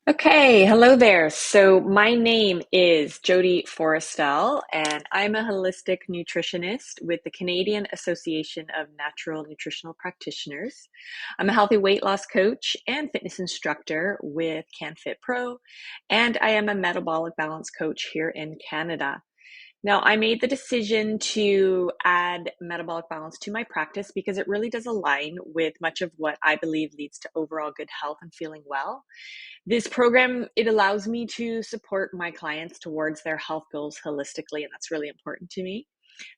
Okay, hello there. So my name is Jodi Forestell, and I'm a holistic nutritionist with the Canadian Association of Natural Nutritional Practitioners. I'm a healthy weight loss coach and fitness instructor with CanFit Pro, and I am a metabolic balance coach here in Canada. Now, I made the decision to add metabolic balance to my practice because it really does align with much of what I believe leads to overall good health and feeling well. This program, it allows me to support my clients towards their health goals holistically, and that's really important to me.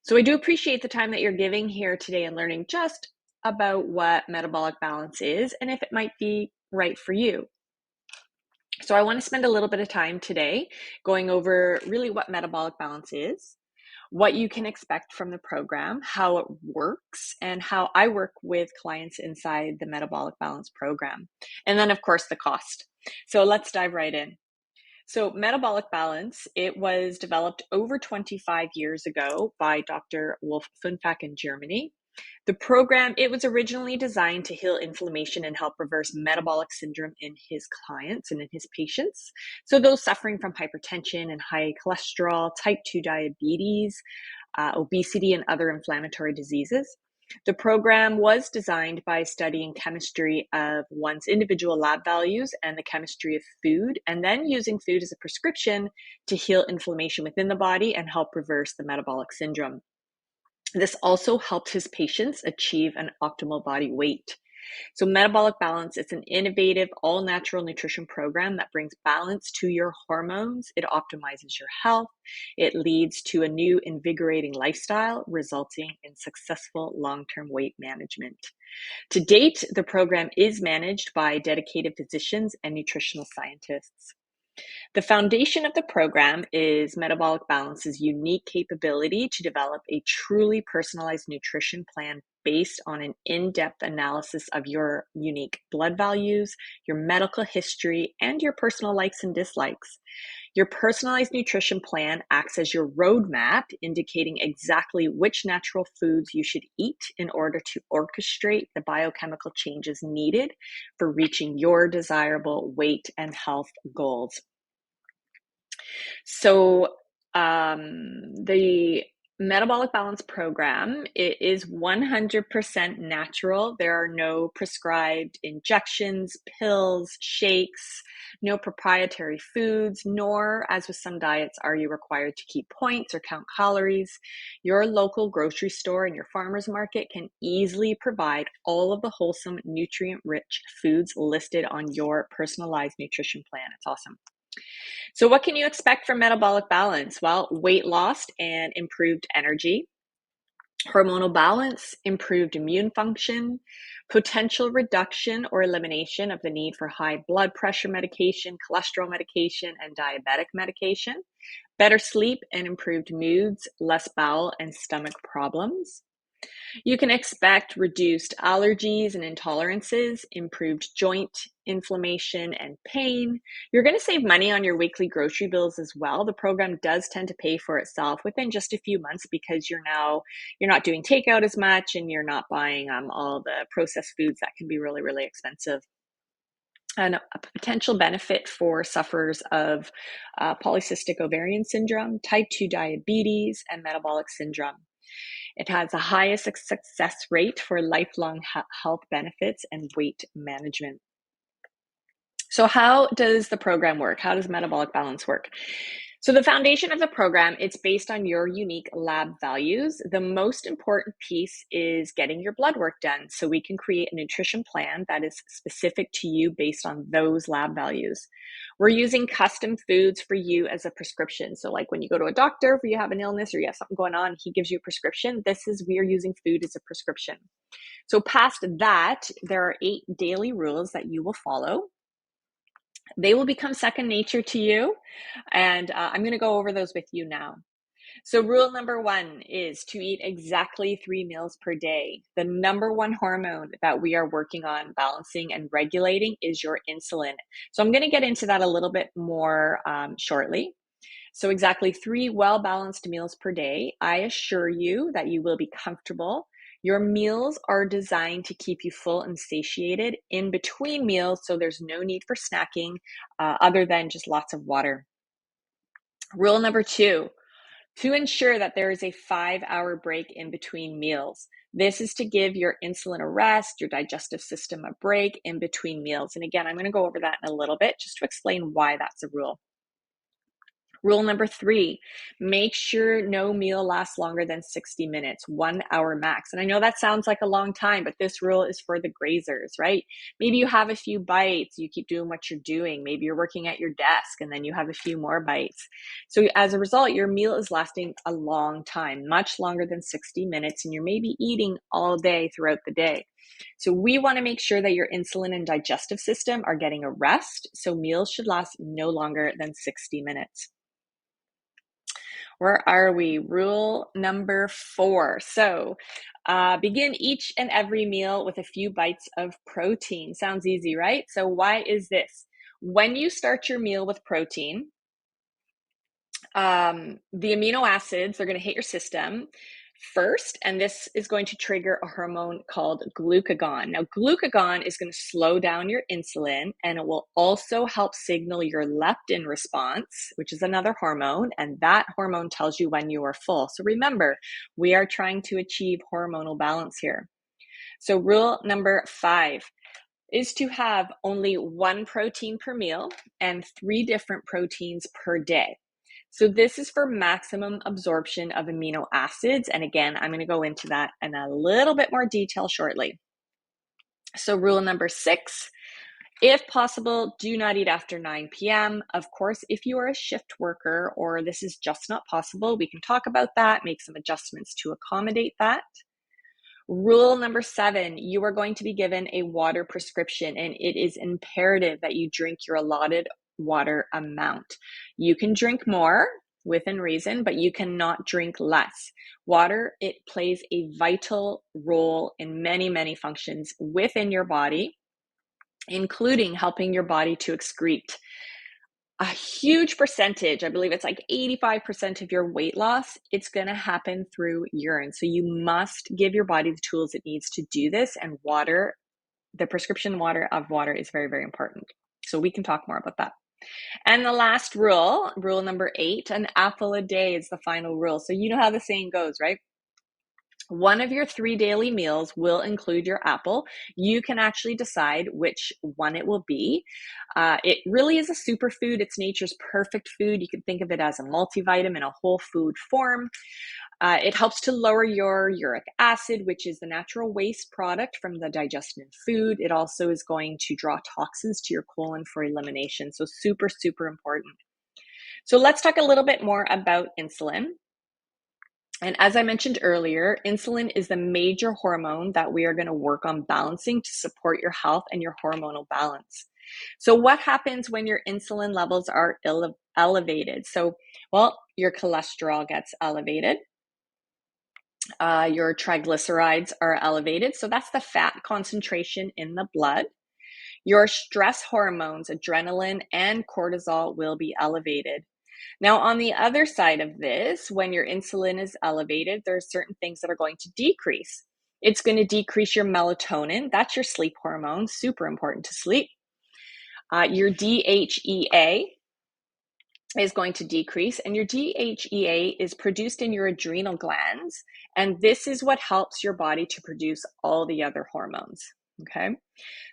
So I do appreciate the time that you're giving here today and learning just about what metabolic balance is and if it might be right for you. So I want to spend a little bit of time today going over really what metabolic balance is, what you can expect from the program, how it works, and how I work with clients inside the metabolic balance program. And then, of course, the cost. So let's dive right in. So metabolic balance, it was developed over 25 years ago by Dr. Wolf Funfak in Germany. The program, it was originally designed to heal inflammation and help reverse metabolic syndrome in his clients and in his patients. So those suffering from hypertension and high cholesterol, type 2 diabetes, obesity, and other inflammatory diseases. The program was designed by studying chemistry of one's individual lab values and the chemistry of food, and then using food as a prescription to heal inflammation within the body and help reverse the metabolic syndrome. This also helped his patients achieve an optimal body weight. So Metabolic Balance, it's an innovative, all-natural nutrition program that brings balance to your hormones. It optimizes your health. It leads to a new, invigorating lifestyle, resulting in successful long-term weight management. To date, the program is managed by dedicated physicians and nutritional scientists. The foundation of the program is Metabolic Balance's unique capability to develop a truly personalized nutrition plan based on an in-depth analysis of your unique blood values, your medical history, and your personal likes and dislikes. Your personalized nutrition plan acts as your roadmap, indicating exactly which natural foods you should eat in order to orchestrate the biochemical changes needed for reaching your desirable weight and health goals. So the Metabolic Balance program, it is 100% natural. There are no prescribed injections, pills, shakes, no proprietary foods, nor, as with some diets, are you required to keep points or count calories. Your local grocery store and your farmer's market can easily provide all of the wholesome, nutrient-rich foods listed on your personalized nutrition plan. It's awesome. So what can you expect from metabolic balance? Well, weight loss and improved energy, hormonal balance, improved immune function, potential reduction or elimination of the need for high blood pressure medication, cholesterol medication, and diabetic medication, better sleep and improved moods, less bowel and stomach problems. You can expect reduced allergies and intolerances, improved joint inflammation and pain. You're going to save money on your weekly grocery bills as well. The program does tend to pay for itself within just a few months because you're not doing takeout as much and you're not buying all the processed foods that can be really, really expensive. And a potential benefit for sufferers of polycystic ovarian syndrome, type 2 diabetes, and metabolic syndrome. It has the highest success rate for lifelong health benefits and weight management. So how does the program work? How does Metabolic Balance work? So the foundation of the program, it's based on your unique lab values. The most important piece is getting your blood work done so we can create a nutrition plan that is specific to you based on those lab values. We're using custom foods for you as a prescription. So like when you go to a doctor, if you have an illness or you have something going on, he gives you a prescription. We are using food as a prescription. So past that, there are 8 daily rules that you will follow. They will become second nature to you, and I'm going to go over those with you now. So rule number 1 is to eat exactly 3 meals per day. The number 1 hormone that we are working on balancing and regulating is your insulin. So I'm going to get into that a little bit more shortly. So exactly 3 well-balanced meals per day. I assure you that you will be comfortable. Your meals are designed to keep you full and satiated in between meals, so there's no need for snacking other than just lots of water. Rule number 2, to ensure that there is a 5-hour break in between meals. This is to give your insulin a rest, your digestive system a break in between meals. And again, I'm going to go over that in a little bit just to explain why that's a rule. Rule number 3, make sure no meal lasts longer than 60 minutes, 1 hour max. And I know that sounds like a long time, but this rule is for the grazers, right? Maybe you have a few bites, you keep doing what you're doing. Maybe you're working at your desk and then you have a few more bites. So as a result, your meal is lasting a long time, much longer than 60 minutes, and you're maybe eating all day throughout the day. So we want to make sure that your insulin and digestive system are getting a rest. So meals should last no longer than 60 minutes. Where are we? Rule number 4. So begin each and every meal with a few bites of protein. Sounds easy, right? So why is this? When you start your meal with protein, the amino acids are going to hit your system first, and this is going to trigger a hormone called glucagon. Now, glucagon is going to slow down your insulin, and it will also help signal your leptin response, which is another hormone, and that hormone tells you when you are full. So remember, we are trying to achieve hormonal balance here. So rule number 5 is to have only 1 protein per meal and 3 different proteins per day. So this is for maximum absorption of amino acids. And again, I'm going to go into that in a little bit more detail shortly. So rule number 6, if possible, do not eat after 9 p.m. Of course, if you are a shift worker or this is just not possible, we can talk about that, make some adjustments to accommodate that. Rule number 7, you are going to be given a water prescription, and it is imperative that you drink your allotted water amount. You can drink more within reason, but you cannot drink less. Water, it plays a vital role in many, many functions within your body, including helping your body to excrete a huge percentage. I believe it's like 85% of your weight loss, it's going to happen through urine. So you must give your body the tools it needs to do this, and water, the prescription water is very, very important. So we can talk more about that. And the last rule, rule number 8, an apple a day is the final rule. So you know how the saying goes, right? One of your 3 daily meals will include your apple. You can actually decide which one it will be. It really is a superfood. It's nature's perfect food. You can think of it as a multivitamin, a whole food form. It helps to lower your uric acid, which is the natural waste product from the digestion of food. It also is going to draw toxins to your colon for elimination. So super, super important. So let's talk a little bit more about insulin. And as I mentioned earlier, insulin is the major hormone that we are going to work on balancing to support your health and your hormonal balance. So what happens when your insulin levels are elevated? So, well, your cholesterol gets elevated. Your triglycerides are elevated. So that's the fat concentration in the blood. Your stress hormones, adrenaline and cortisol, will be elevated. Now, on the other side of this, when your insulin is elevated, there are certain things that are going to decrease. It's going to decrease your melatonin. That's your sleep hormone, super important to sleep. Your DHEA is going to decrease, and your DHEA is produced in your adrenal glands, and this is what helps your body to produce all the other hormones, okay?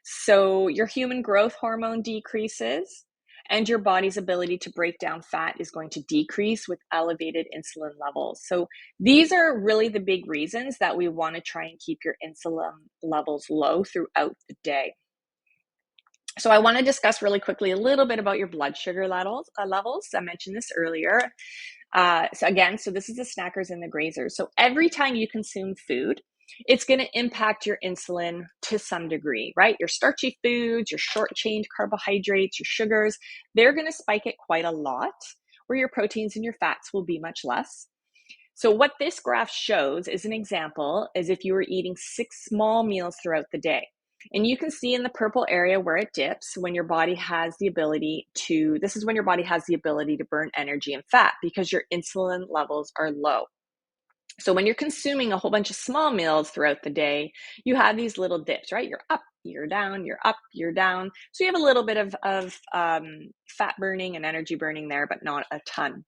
So your human growth hormone decreases, and your body's ability to break down fat is going to decrease with elevated insulin levels. So these are really the big reasons that we want to try and keep your insulin levels low throughout the day. So I want to discuss really quickly a little bit about your blood sugar levels. I mentioned this earlier. So this is the snackers and the grazers. So every time you consume food, it's going to impact your insulin to some degree, right? Your starchy foods, your short-chain carbohydrates, your sugars, they're going to spike it quite a lot, where your proteins and your fats will be much less. So what this graph shows is an example as if you were eating 6 small meals throughout the day. And you can see in the purple area where it dips when your body has the ability to, this is when your body has the ability to burn energy and fat because your insulin levels are low. So when you're consuming a whole bunch of small meals throughout the day, you have these little dips, right? You're up, you're down, you're up, you're down. So you have a little bit of fat burning and energy burning there, but not a ton.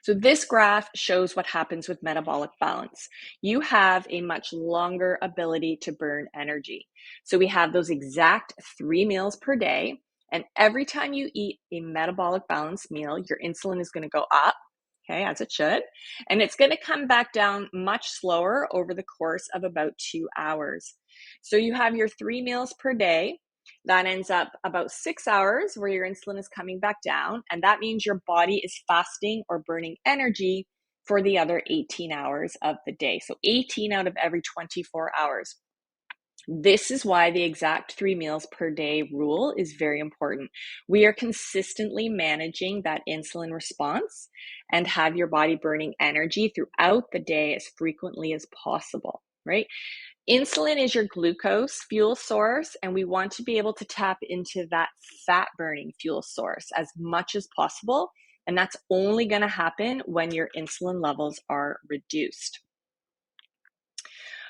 So this graph shows what happens with metabolic balance. You have a much longer ability to burn energy. So we have those exact 3 meals per day. And every time you eat a metabolic balanced meal, your insulin is going to go up, okay, as it should. And it's going to come back down much slower over the course of about 2 hours. So you have your 3 meals per day. That ends up about 6 hours where your insulin is coming back down. And that means your body is fasting or burning energy for the other 18 hours of the day. So 18 out of every 24 hours. This is why the exact 3 meals per day rule is very important. We are consistently managing that insulin response and have your body burning energy throughout the day as frequently as possible, right? Insulin is your glucose fuel source, and we want to be able to tap into that fat burning fuel source as much as possible. And that's only going to happen when your insulin levels are reduced.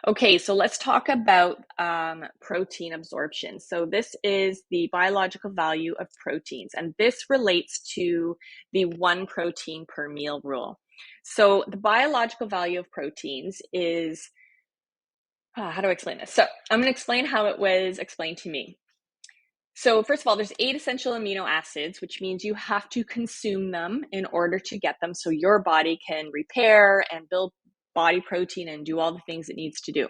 Okay, so let's talk about protein absorption. So this is the biological value of proteins, and this relates to the 1 protein per meal rule. So the biological value of proteins is, how do I explain this? So I'm going to explain how it was explained to me. So first of all, there's 8 essential amino acids, which means you have to consume them in order to get them so your body can repair and build body protein and do all the things it needs to do.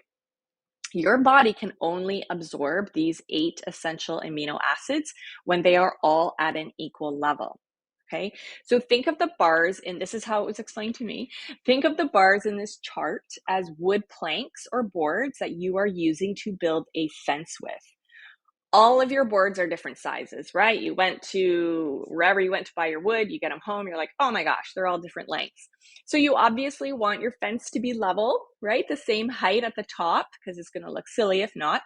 Your body can only absorb these 8 essential amino acids when they are all at an equal level. Okay, so think of the bars, and this is how it was explained to me. Think of the bars in this chart as wood planks or boards that you are using to build a fence with. All of your boards are different sizes, right? You went to wherever you went to buy your wood, you get them home, you're like, oh my gosh, they're all different lengths. So you obviously want your fence to be level, right? The same height at the top, because it's going to look silly if not.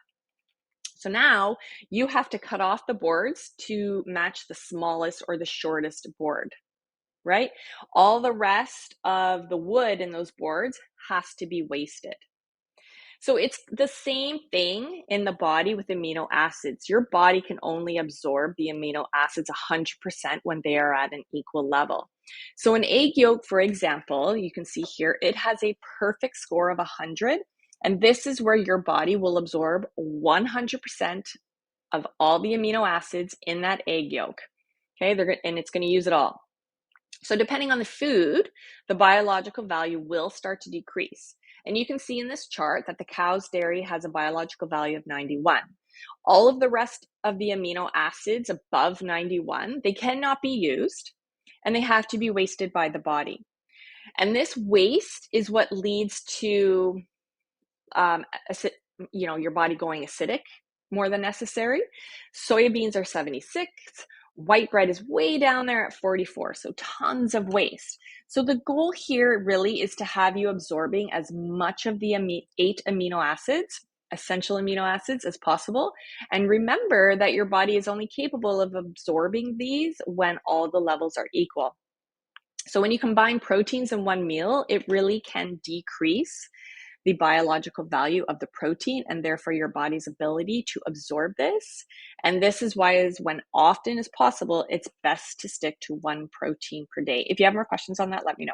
So now you have to cut off the boards to match the smallest or the shortest board, right? All the rest of the wood in those boards has to be wasted. So it's the same thing in the body with amino acids. Your body can only absorb the amino acids 100% when they are at an equal level. So an egg yolk, for example, you can see here, it has a perfect score of 100. And this is where your body will absorb 100% of all the amino acids in that egg yolk. Okay, and it's going to use it all. So depending on the food, the biological value will start to decrease. And you can see in this chart that the cow's dairy has a biological value of 91. All of the rest of the amino acids above 91, they cannot be used and they have to be wasted by the body. And this waste is what leads to your body going acidic more than necessary. Soybeans are 76. White bread is way down there at 44, so tons of waste. So the goal here really is to have you absorbing as much of the 8 amino acids, essential amino acids, as possible. And remember that your body is only capable of absorbing these when all the levels are equal. So when you combine proteins in one meal, it really can decrease the biological value of the protein and therefore your body's ability to absorb this. And this is why, when often as possible, it's best to stick to 1 protein per day. If you have more questions on that, let me know.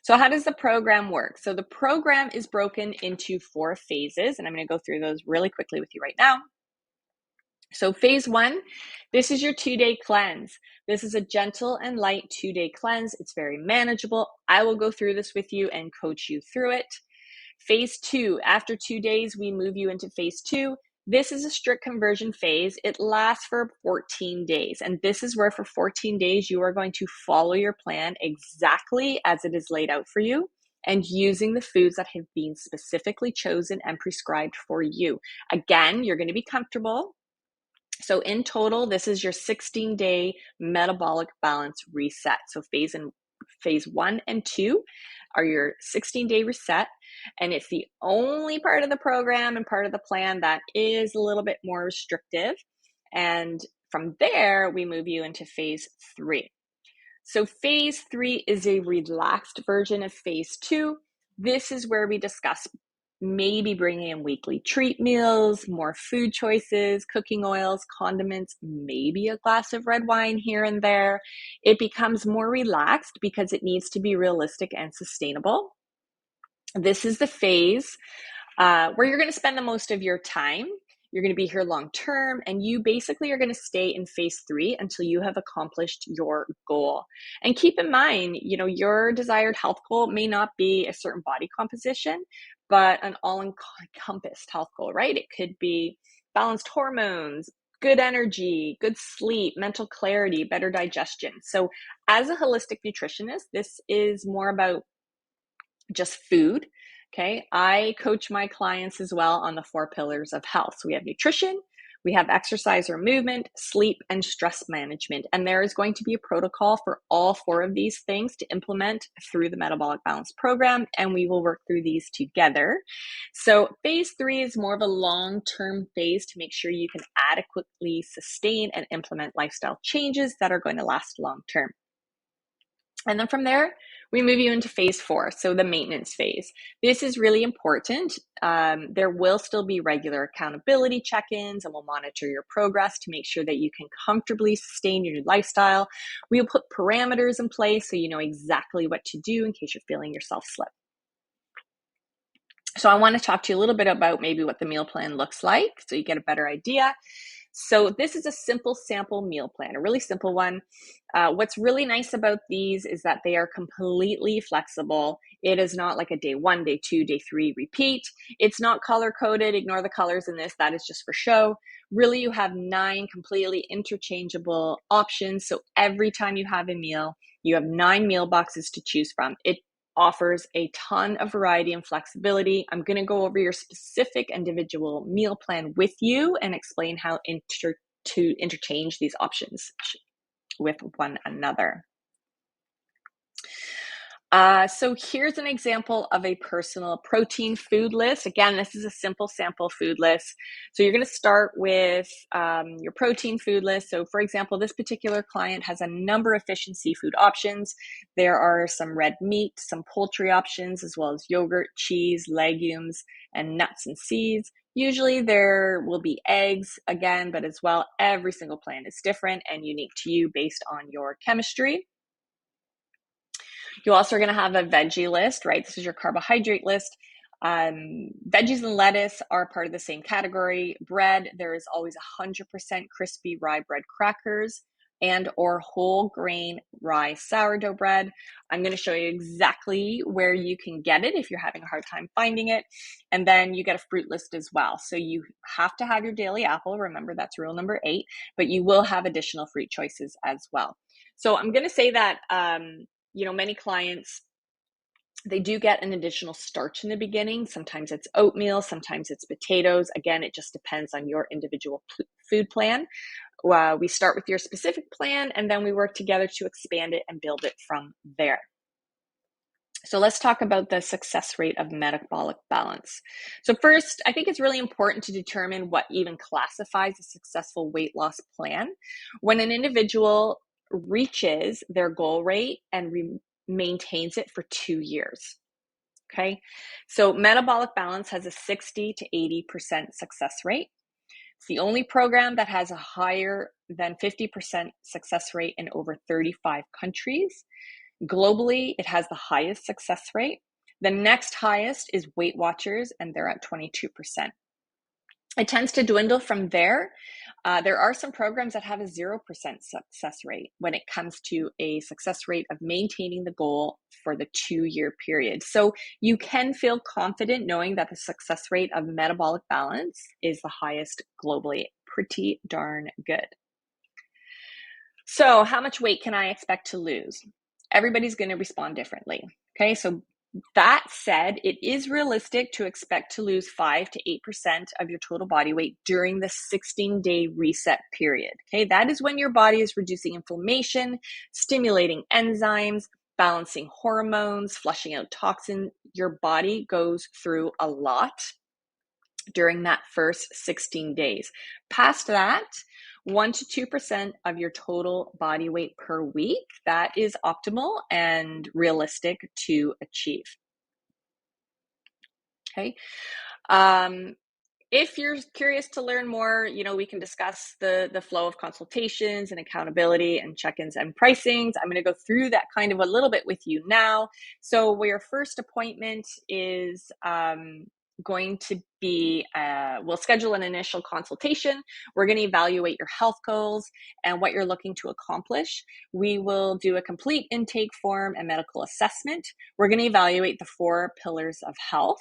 So how does the program work? So the program is broken into 4 phases, and I'm going to go through those really quickly with you right now. So phase 1, this is your 2-day cleanse. This is a gentle and light 2-day cleanse. It's very manageable. I will go through this with you and coach you through it. Phase 2, after 2 days, we move you into phase 2. This is a strict conversion phase. It lasts for 14 days. And this is where for 14 days, you are going to follow your plan exactly as it is laid out for you and using the foods that have been specifically chosen and prescribed for you. Again, you're going to be comfortable. So in total, this is your 16-day metabolic balance reset. So phase 1 and 2 are your 16-day reset. And it's the only part of the program and part of the plan that is a little bit more restrictive. And from there, we move you into phase 3. So phase 3 is a relaxed version of phase 2. This is where we discuss maybe bringing in weekly treat meals, more food choices, cooking oils, condiments, maybe a glass of red wine here and there. It becomes more relaxed because it needs to be realistic and sustainable. This is the phase where you're going to spend the most of your time. You're going to be here long term, and you basically are going to stay in phase 3 until you have accomplished your goal. And keep in mind, your desired health goal may not be a certain body composition, but an all-encompassed health goal, right? It could be balanced hormones, good energy, good sleep, mental clarity, better digestion. So as a holistic nutritionist, this is more about just food. Okay. I coach my clients as well on the 4 pillars of health. So we have nutrition, we have exercise or movement, sleep, and stress management. And there is going to be a protocol for all 4 of these things to implement through the Metabolic Balance program. And we will work through these together. So phase 3 is more of a long-term phase to make sure you can adequately sustain and implement lifestyle changes that are going to last long-term. And then from there, we move you into phase 4, so the maintenance phase. This is really important. There will still be regular accountability check-ins, and we'll monitor your progress to make sure that you can comfortably sustain your new lifestyle. We'll put parameters in place so you know exactly what to do in case you're feeling yourself slip. So I want to talk to you a little bit about maybe what the meal plan looks like so you get a better idea. So this is a simple sample meal plan, a really simple one. What's really nice about these is that they are completely flexible. It is not like a day 1, day 2, day 3 repeat. It's not color coded. Ignore the colors in this. That is just for show. Really, you have 9 completely interchangeable options. So every time you have a meal, you have 9 meal boxes to choose from. It offers a ton of variety and flexibility. I'm going to go over your specific individual meal plan with you and explain how to interchange these options with one another. So here's an example of a personal protein food list. Again, this is a simple sample food list. So you're going to start with your protein food list. So for example, this particular client has a number of fish and seafood options. There are some red meat, some poultry options, as well as yogurt, cheese, legumes, and nuts and seeds. Usually there will be eggs again, but as well, every single plan is different and unique to you based on your chemistry. You also are going to have a veggie list, right? This is your carbohydrate list. Veggies and lettuce are part of the same category. Bread, there is always 100% crispy rye bread crackers and or whole grain rye sourdough bread. I'm going to show you exactly where you can get it if you're having a hard time finding it. And then you get a fruit list as well. So you have to have your daily apple. Remember, that's rule number 8, but you will have additional fruit choices as well. So I'm going to say that many clients, they do get an additional starch in the beginning. Sometimes it's oatmeal, sometimes it's potatoes. Again, it just depends on your individual food plan. We start with your specific plan, and then we work together to expand it and build it from there. So let's talk about the success rate of metabolic balance. So first, I think it's really important to determine what even classifies a successful weight loss plan. When an individual reaches their goal rate and maintains it for 2 years. Okay, so metabolic balance has a 60 to 80% success rate. It's the only program that has a higher than 50% success rate in over 35 countries. Globally, it has the highest success rate. The next highest is Weight Watchers, and they're at 22%. It tends to dwindle from there. There are some programs that have a 0% success rate when it comes to a success rate of maintaining the goal for the 2-year period. So you can feel confident knowing that the success rate of metabolic balance is the highest globally. Pretty darn good. So how much weight can I expect to lose? Everybody's going to respond differently. Okay, so that said, it is realistic to expect to lose 5 to 8% of your total body weight during the 16-day reset period. Okay, that is when your body is reducing inflammation, stimulating enzymes, balancing hormones, flushing out toxins. Your body goes through a lot during that first 16 days. Past that, 1 to 2% of your total body weight per week. That is optimal and realistic to achieve. Okay. If you're curious to learn more, we can discuss the flow of consultations and accountability and check-ins and pricings. I'm going to go through that kind of a little bit with you now. So your first appointment is going to be, we'll schedule an initial consultation. We're going to evaluate your health goals and what you're looking to accomplish. We will do a complete intake form and medical assessment. We're going to evaluate the 4 pillars of health.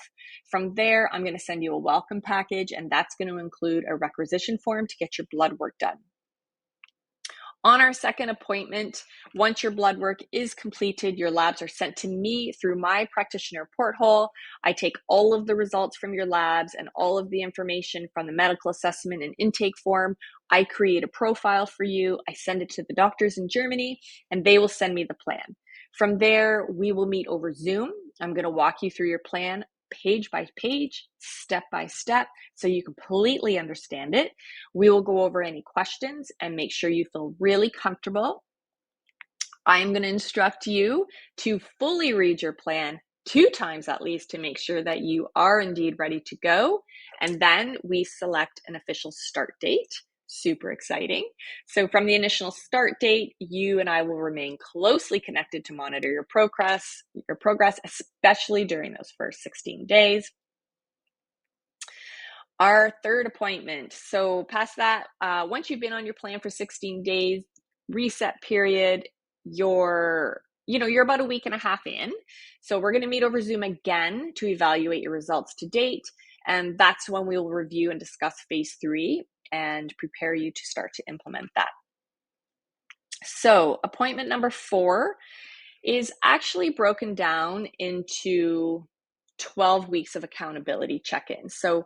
From there, I'm going to send you a welcome package, and that's going to include a requisition form to get your blood work done. On our second appointment, once your blood work is completed, your labs are sent to me through my practitioner porthole. I take all of the results from your labs and all of the information from the medical assessment and intake form. I create a profile for you. I send it to the doctors in Germany, and they will send me the plan. From there, we will meet over Zoom. I'm going to walk you through your plan page by page, step by step, so you completely understand it. We will go over any questions and make sure you feel really comfortable. I am going to instruct you to fully read your plan 2 times at least to make sure that you are indeed ready to go. And then we select an official start date. Super exciting. So from the initial start date, you and I will remain closely connected to monitor your progress, especially during those first 16 days. Our third appointment. So past that, once you've been on your plan for 16 days, reset period, you're about a week and a half in. So we're going to meet over Zoom again to evaluate your results to date. And that's when we will review and discuss phase 3 and prepare you to start to implement that. So appointment number 4 is actually broken down into 12 weeks of accountability check-ins. So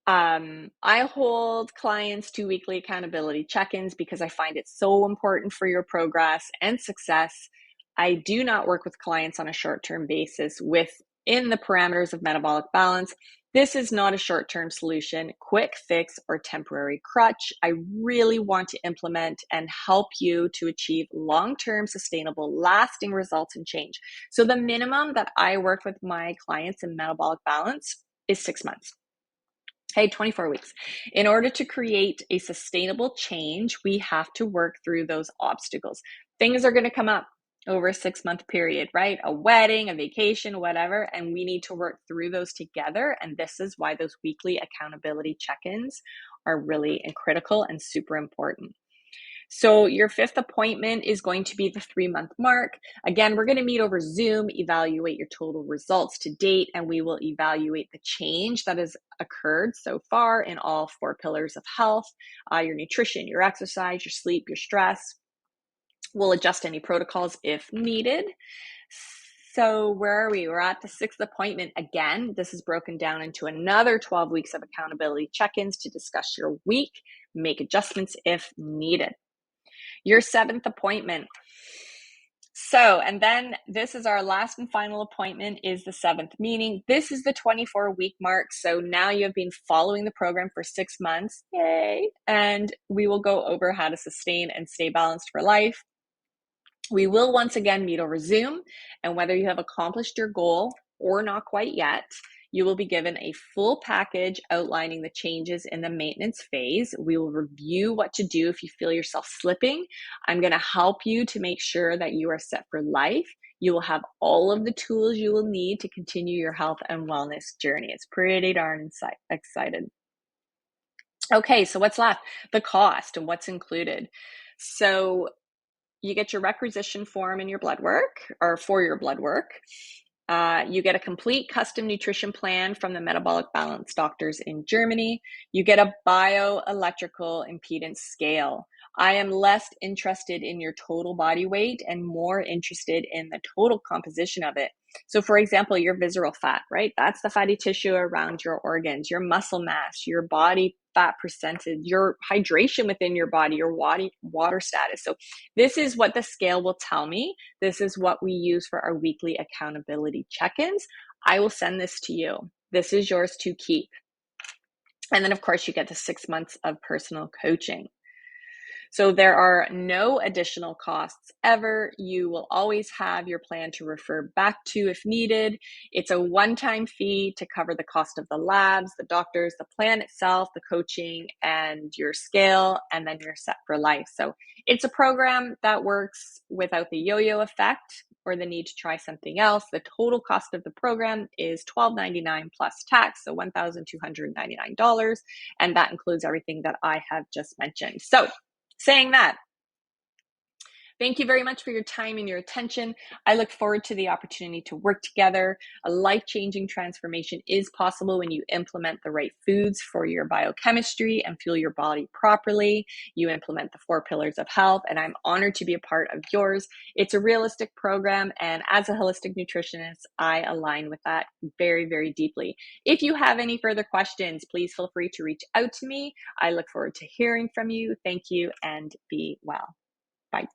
I hold clients to weekly accountability check-ins because I find it so important for your progress and success. I do not work with clients on a short-term basis within the parameters of metabolic balance. This is not a short-term solution, quick fix, or temporary crutch. I really want to implement and help you to achieve long-term, sustainable, lasting results and change. So the minimum that I work with my clients in metabolic balance is 6 months. Hey, 24 weeks. In order to create a sustainable change, we have to work through those obstacles. Things are going to come up over a 6-month period, right? A wedding, a vacation, whatever, and we need to work through those together. And this is why those weekly accountability check-ins are really critical and super important. So your 5th appointment is going to be the 3-month mark. Again, we're going to meet over Zoom, evaluate your total results to date, and we will evaluate the change that has occurred so far in all 4 pillars of health, your nutrition, your exercise, your sleep, your stress. We'll adjust any protocols if needed. So where are we? We're at the 6th appointment. Again, this is broken down into another 12 weeks of accountability check-ins to discuss your week, make adjustments if needed. Your 7th appointment. So, and then this is our last and final appointment is the 7th, meaning this is the 24-week mark. So now you have been following the program for 6 months. Yay. And we will go over how to sustain and stay balanced for life. We will once again meet over Zoom, and whether you have accomplished your goal or not quite yet, you will be given a full package outlining the changes in the maintenance phase. We will review what to do if you feel yourself slipping. I'm going to help you to make sure that you are set for life. You will have all of the tools you will need to continue your health and wellness journey. It's pretty darn excited. Okay, so what's left? The cost and what's included. So you get your requisition form in your blood work, or for your blood work. You get a complete custom nutrition plan from the Metabolic Balance doctors in Germany. You get a bioelectrical impedance scale. I am less interested in your total body weight and more interested in the total composition of it. So for example, your visceral fat, right? That's the fatty tissue around your organs, your muscle mass, your body fat percentage, your hydration within your body, your water status. So this is what the scale will tell me. This is what we use for our weekly accountability check-ins. I will send this to you. This is yours to keep. And then of course you get the 6 months of personal coaching. So there are no additional costs ever. You will always have your plan to refer back to if needed. It's a one-time fee to cover the cost of the labs, the doctors, the plan itself, the coaching, and your scale, and then you're set for life. So it's a program that works without the yo-yo effect or the need to try something else. The total cost of the program is $1,299 plus tax, so $1,299, and that includes everything that I have just mentioned. So saying that, thank you very much for your time and your attention. I look forward to the opportunity to work together. A life-changing transformation is possible when you implement the right foods for your biochemistry and fuel your body properly. You implement the 4 pillars of health, and I'm honored to be a part of yours. It's a realistic program, and as a holistic nutritionist, I align with that very, very deeply. If you have any further questions, please feel free to reach out to me. I look forward to hearing from you. Thank you, and be well. Bye.